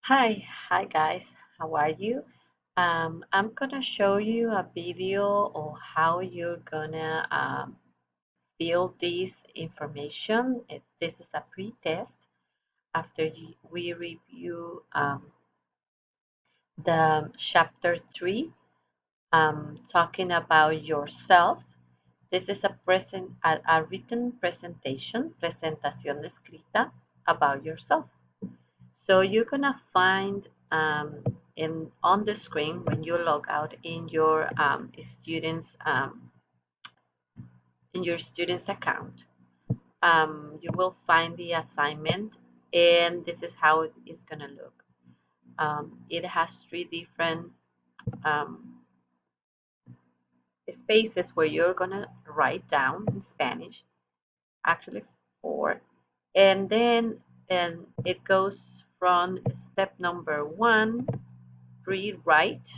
Hi guys, how are you? I'm gonna show you a video on how you're gonna fill this information. This is a pre-test after we review the chapter 3, talking about yourself. This is a written presentation, presentación escrita about yourself. So you're gonna find in on the screen when you log out in your students account. You will find the assignment, and this is how it is gonna look. It has three different um, spaces where you're gonna write down in Spanish. Actually, four, and it goes from step number one, rewrite.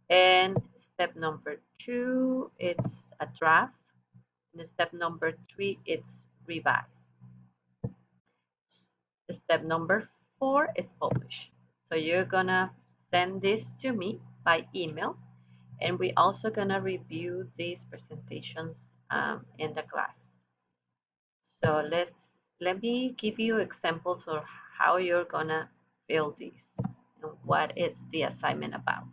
And step number two, it's a draft. And step number three, it's revise. Step number four is publish. So you're gonna send this to me by email, and we also gonna review these presentations in the class. So let me give you examples of how you're gonna fill this and what is the assignment about.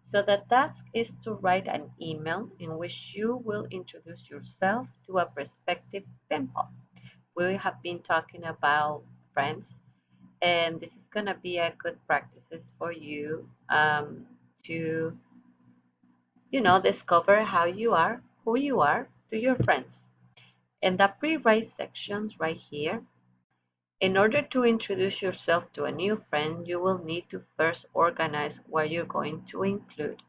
So the task is to write an email in which you will introduce yourself to a prospective pen pal. We have been talking about friends, and this is gonna be a good practices for you to discover how you are, who you are to your friends. In the pre-write sections right here, in order to introduce yourself to a new friend, you will need to first organize what you're going to include.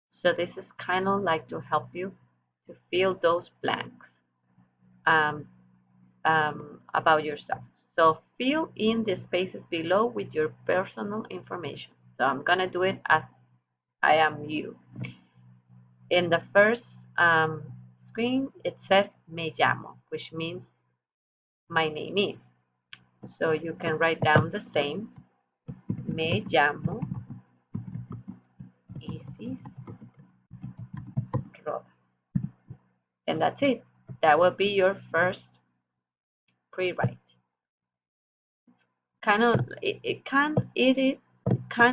So this is kind of like to help you to fill those blanks um, about yourself. So fill in the spaces below with your personal information. So I'm gonna do it as I am you. In the first screen, it says me llamo, which means my name is. So you can write down the same. Me llamo Isis Rodas. And that's it. That will be your first pre-write. Kind of it kind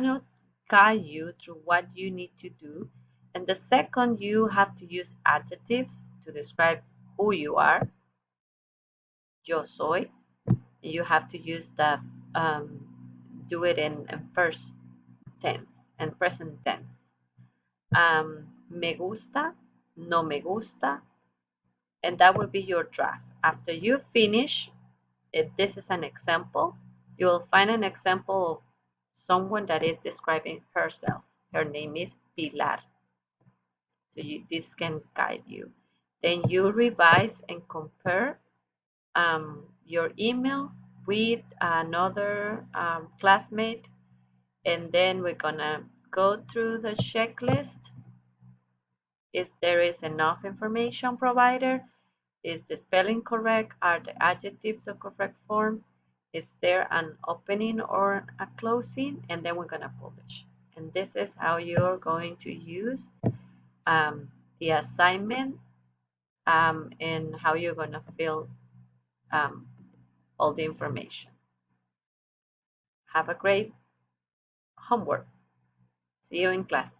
of guide you through what you need to do. And the second, you have to use adjectives to describe who you are. Yo soy. You have to use the do it in first tense and present tense. Me gusta, no me gusta, and that will be your draft. After you finish, if this is an example, you will find an example of someone that is describing herself. Her name is Pilar. So this can guide you. Then you revise and compare your email with another classmate, and then we're gonna go through the checklist. Is there is enough information provided? Is the spelling correct? Are the adjectives the correct form? Is there an opening or a closing? And then we're gonna publish. And this is how you're going to use the assignment, and how you're gonna fill um, all the information. Have a great homework. See you in class.